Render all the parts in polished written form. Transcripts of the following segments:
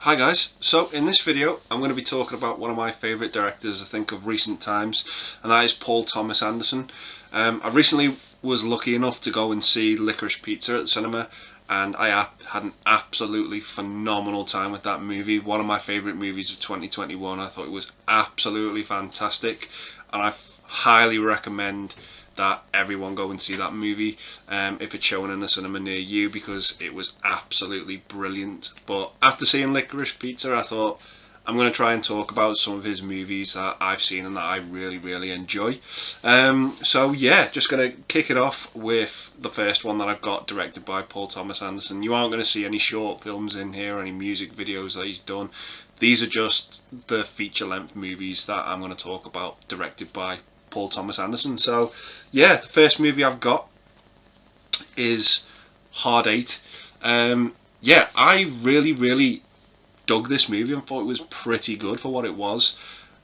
Hi guys, so in this video I'm going to be talking about one of my favourite directors I think of recent times, and that is Paul Thomas Anderson. I recently was lucky enough to go and see Licorice Pizza at the cinema, and I had an absolutely phenomenal time with that movie. One of my favourite movies of 2021. I thought it was absolutely fantastic, and I highly recommend that everyone go and see that movie if it's showing in a cinema near you, because it was absolutely brilliant. But after seeing Licorice Pizza, I thought I'm going to try and talk about some of his movies that I've seen and that I really enjoy. So yeah, just going to kick it off with the first one that I've got, directed by Paul Thomas Anderson. You aren't going to see any short films in here, any music videos that he's done. These are just the feature-length movies that I'm going to talk about, directed by Paul Thomas Anderson. So yeah, the first movie I've got is Hard Eight. Yeah, I really dug this movie and thought it was pretty good for what it was.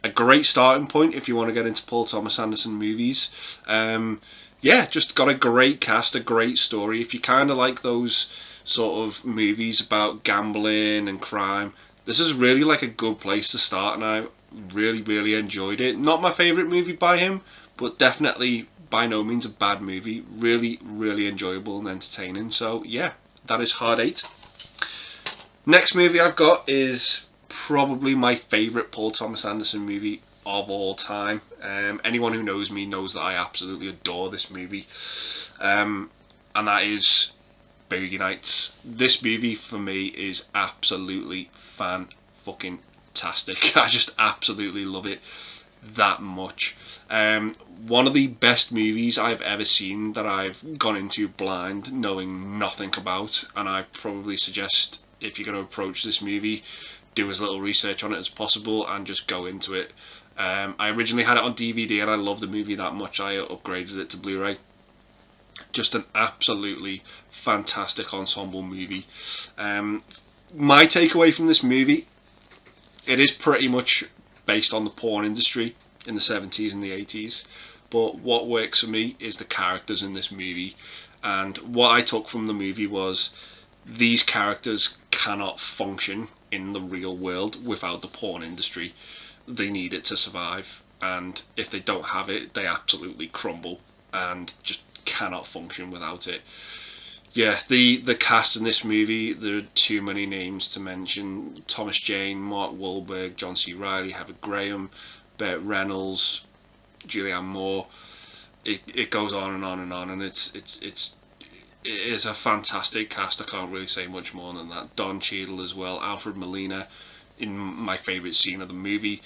A great starting point if you want to get into Paul Thomas Anderson movies. Yeah, just got a great cast, a great story. If you kind of like those sort of movies about gambling and crime, this is really like a good place to start, and I really enjoyed it. Not my favourite movie by him, but definitely by no means a bad movie. Really enjoyable and entertaining. So yeah, that is Hard Eight. Next movie I've got is probably my favourite Paul Thomas Anderson movie of all time. Anyone who knows me knows that I absolutely adore this movie, and that is Boogie Nights. This movie for me is absolutely fan-fucking-tastic. I just absolutely love it that much. One of the best movies I've ever seen that I've gone into blind, knowing nothing about, and I probably suggest if you're going to approach this movie, do as little research on it as possible and just go into it. I originally had it on DVD and I loved the movie that much I upgraded it to Blu-ray. Just an absolutely fantastic ensemble movie. My takeaway from this movie, it is pretty much based on the porn industry in the 70s and the 80s, but what works for me is the characters in this movie. And what I took from the movie was these characters cannot function in the real world without the porn industry. They need it to survive, and if they don't have it, they absolutely crumble and just cannot function without it. Yeah, the cast in this movie, there are too many names to mention. Thomas Jane, Mark Wahlberg, John C. Reilly, Heather Graham, Burt Reynolds, Julianne Moore. It goes on and on and on, and it is a fantastic cast. I can't really say much more than that. Don Cheadle as well, Alfred Molina in my favourite scene of the movie.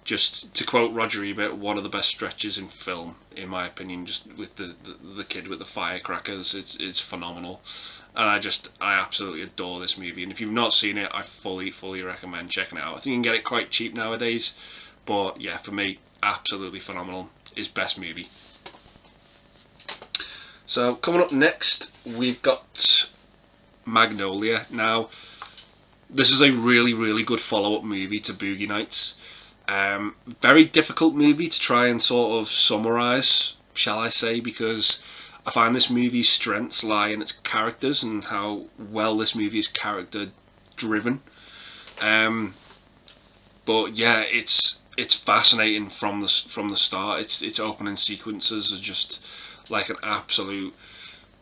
Just to quote Roger Ebert, one of the best stretches in film, in my opinion. Just with the kid with the firecrackers, it's phenomenal, and I absolutely adore this movie. And if you've not seen it, I fully recommend checking it out. I think you can get it quite cheap nowadays, but yeah, for me, absolutely phenomenal. His best movie. So coming up next, we've got Magnolia. Now, this is a really good follow-up movie to Boogie Nights. Very difficult movie to try and sort of summarise, shall I say, because I find this movie's strengths lie in its characters and how well this movie is character driven. But yeah, it's fascinating from the start. Its opening sequences are just like an absolute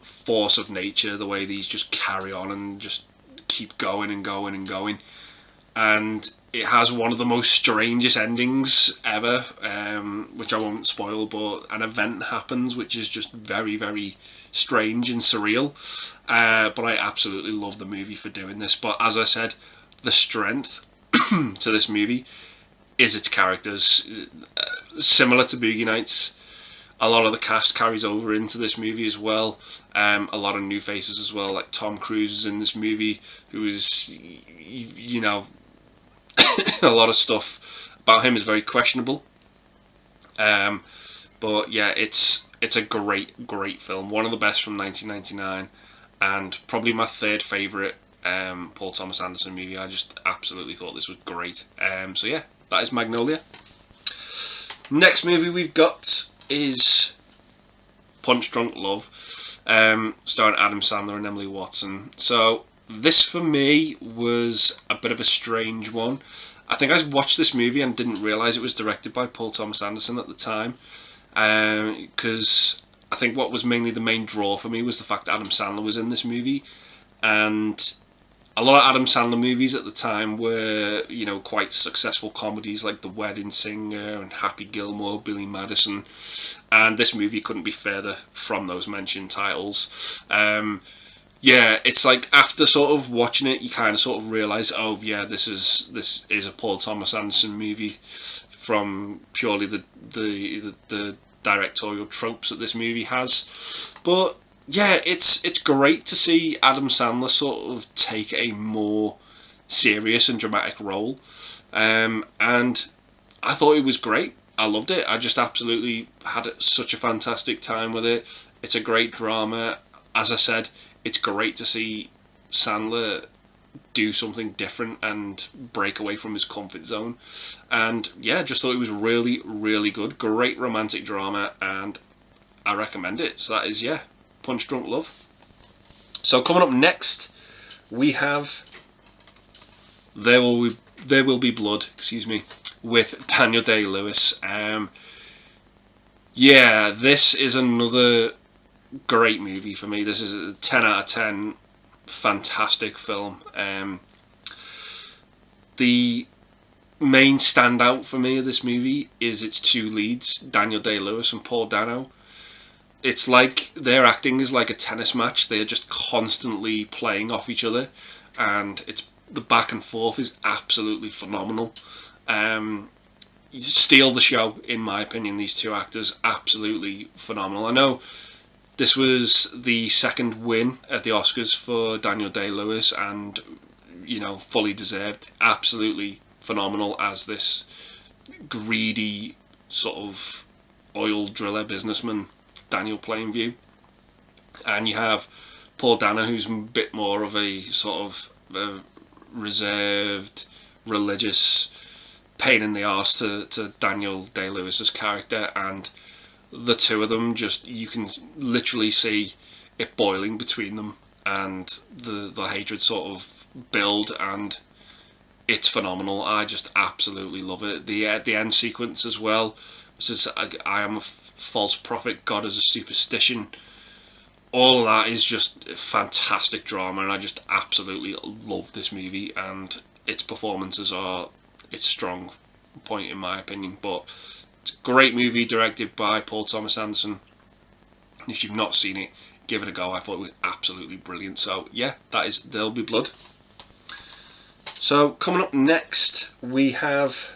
force of nature. The way these just carry on and just keep going and going, and it has one of the most strangest endings ever, which I won't spoil, but an event happens which is just very strange and surreal, but I absolutely love the movie for doing this. But as I said, the strength to this movie is its characters. Similar to Boogie Nights, a lot of the cast carries over into this movie as well. A lot of new faces as well, like Tom Cruise is in this movie, who is, you know, a lot of stuff about him is very questionable. But yeah, it's a great film. One of the best from 1999, and probably my third favourite Paul Thomas Anderson movie. I just absolutely thought this was great. So yeah, that is Magnolia. Next movie we've got is Punch Drunk Love, starring Adam Sandler and Emily Watson. So This for me was a bit of a strange one. I think I watched this movie and didn't realise it was directed by Paul Thomas Anderson at the time, because I think what was mainly the main draw for me was the fact that Adam Sandler was in this movie, and a lot of Adam Sandler movies at the time were, quite successful comedies like The Wedding Singer and Happy Gilmore, Billy Madison, and this movie couldn't be further from those mentioned titles. Yeah, it's like after sort of watching it, you kind of sort of realise, oh yeah, this is a Paul Thomas Anderson movie from purely the directorial tropes that this movie has. But yeah, it's great to see Adam Sandler sort of take a more serious and dramatic role, and I thought it was great. I loved it. I just absolutely had such a fantastic time with it. It's a great drama. As I said, it's great to see Sandler do something different and break away from his comfort zone. And yeah, just thought it was really, really good. Great romantic drama, and I recommend it. So that is, yeah, Punch Drunk Love. So coming up next, we have There Will Be Blood, with Daniel Day-Lewis. Yeah, this is another great movie for me. This is a 10 out of 10 fantastic film. The main standout for me of this movie is its two leads, Daniel Day-Lewis and Paul Dano. It's like their acting is like a tennis match. They're just constantly playing off each other, and the back and forth is absolutely phenomenal. You steal the show, in my opinion. These two actors, absolutely phenomenal. I know this was the second win at the Oscars for Daniel Day-Lewis, and fully deserved. Absolutely phenomenal as this greedy sort of oil driller businessman, Daniel Plainview. And you have Paul Dano, who's a bit more of a sort of reserved, religious pain in the arse to Daniel Day-Lewis's character, and the two of them, just, you can literally see it boiling between them, and the hatred sort of build, and it's phenomenal. I just absolutely love it. The end sequence as well, which is I am a false prophet, God is a superstition. All of that is just fantastic drama, and I just absolutely love this movie, and its performances are its strong point in my opinion. But it's a great movie directed by Paul Thomas Anderson. If you've not seen it, give it a go. I thought it was absolutely brilliant. So yeah, that is There'll Be Blood. So coming up next, we have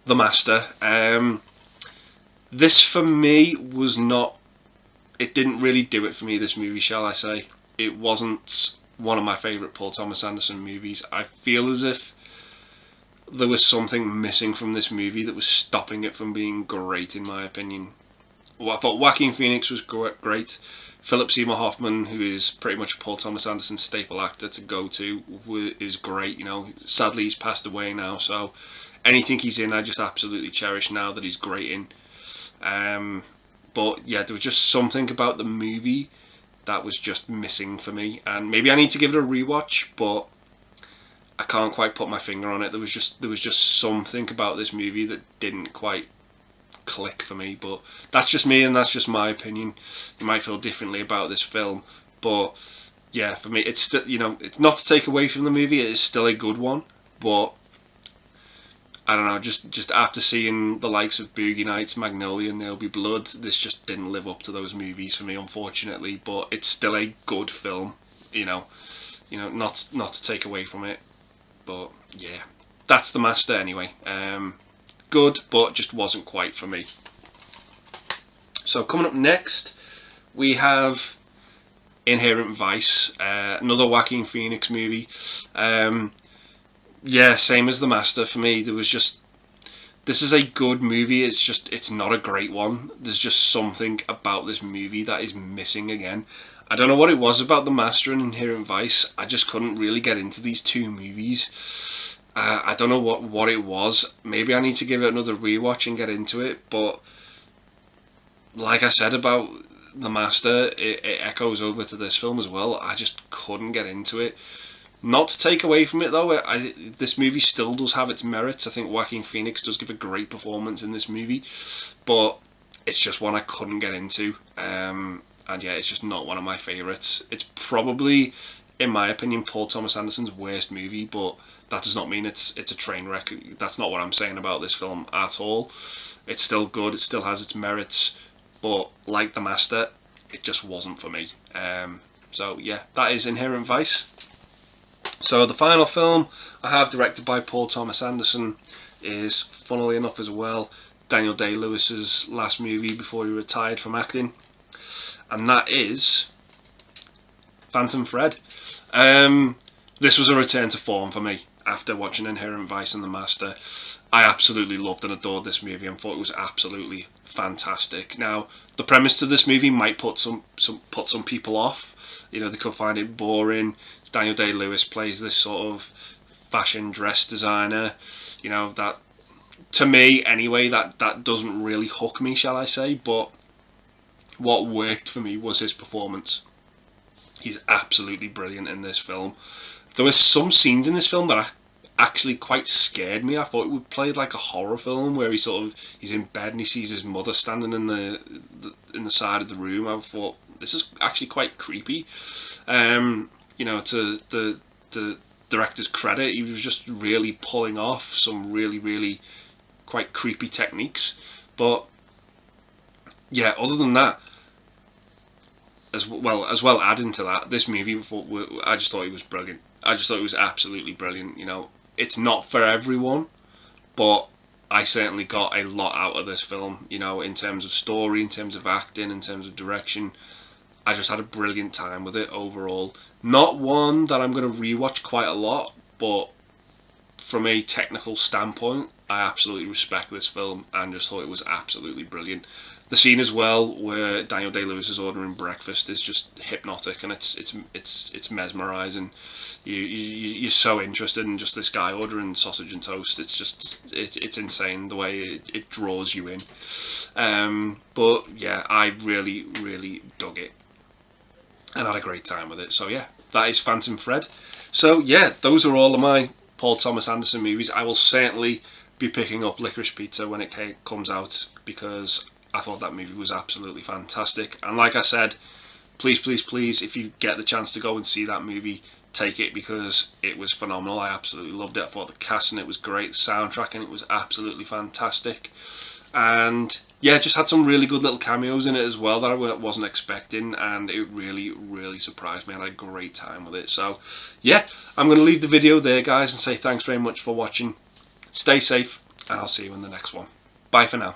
The Master. This for me was not, it didn't really do it for me, this movie, shall I say. It wasn't one of my favourite Paul Thomas Anderson movies. I feel as if there was something missing from this movie that was stopping it from being great, in my opinion. Well, I thought Joaquin Phoenix was great. Philip Seymour Hoffman, who is pretty much a Paul Thomas Anderson staple actor to go to, is great. Sadly he's passed away now, so anything he's in I just absolutely cherish now that he's great in. But yeah, there was just something about the movie that was just missing for me, and maybe I need to give it a rewatch, but I can't quite put my finger on it. There was just something about this movie that didn't quite click for me. But that's just me, and that's just my opinion. You might feel differently about this film, but yeah, for me, it's still, it's not to take away from the movie. It is still a good one, but I don't know. Just after seeing the likes of Boogie Nights, Magnolia, and There'll Be Blood, this just didn't live up to those movies for me, unfortunately. But it's still a good film. Not to take away from it. But yeah, that's The Master anyway. Good, but just wasn't quite for me. So coming up next, we have Inherent Vice, another Joaquin Phoenix movie. Yeah, same as The Master for me. This is a good movie. It's not a great one. There's just something about this movie that is missing again. I don't know what it was about The Master and Inherent Vice. I just couldn't really get into these two movies. I don't know what it was. Maybe I need to give it another rewatch and get into it. But like I said about The Master, it echoes over to this film as well. I just couldn't get into it. Not to take away from it though, this movie still does have its merits. I think Joaquin Phoenix does give a great performance in this movie, but it's just one I couldn't get into. And yeah, it's just not one of my favourites. It's probably, in my opinion, Paul Thomas Anderson's worst movie, but that does not mean it's a train wreck. That's not what I'm saying about this film at all. It's still good, it still has its merits, but like The Master, it just wasn't for me. So yeah, that is Inherent Vice. So the final film I have, directed by Paul Thomas Anderson, is, funnily enough as well, Daniel Day-Lewis's last movie before he retired from acting, and that is Phantom Thread. This was a return to form for me after watching Inherent Vice and The Master. I absolutely loved and adored this movie and thought it was absolutely fantastic. Now, the premise to this movie might put some people off. You know, they could find it boring. Daniel Day-Lewis plays this sort of fashion dress designer. You know, that, to me anyway, that doesn't really hook me, shall I say. But what worked for me was his performance. He's absolutely brilliant in this film. There were some scenes in this film that actually quite scared me. I thought it would play like a horror film where he's in bed and he sees his mother standing in the side of the room. I thought this is actually quite creepy. You know, to the director's credit, he was just really pulling off some really quite creepy techniques. But yeah, other than that, as well adding to that, this movie, I just thought it was brilliant. I just thought it was absolutely brilliant. You know, it's not for everyone, but I certainly got a lot out of this film, you know, in terms of story, in terms of acting, in terms of direction. I just had a brilliant time with it overall. Not one that I'm going to rewatch quite a lot, but from a technical standpoint, I absolutely respect this film and just thought it was absolutely brilliant. The scene as well where Daniel Day-Lewis is ordering breakfast is just hypnotic, and it's mesmerising. You're so interested in just this guy ordering sausage and toast. It's insane the way it draws you in. But yeah, I really dug it and had a great time with it. So yeah, that is Phantom Thread. So yeah, those are all of my Paul Thomas Anderson movies. I will certainly be picking up Licorice Pizza when it comes out, because I thought that movie was absolutely fantastic. And like I said, please, if you get the chance to go and see that movie, take it, because it was phenomenal. I absolutely loved it. I thought the casting, it was great, the soundtrack, and it was absolutely fantastic. And yeah, just had some really good little cameos in it as well that I wasn't expecting, and it really surprised me. I had a great time with it. So yeah, I'm going to leave the video there, guys, and say thanks very much for watching. Stay safe, and I'll see you in the next one. Bye for now.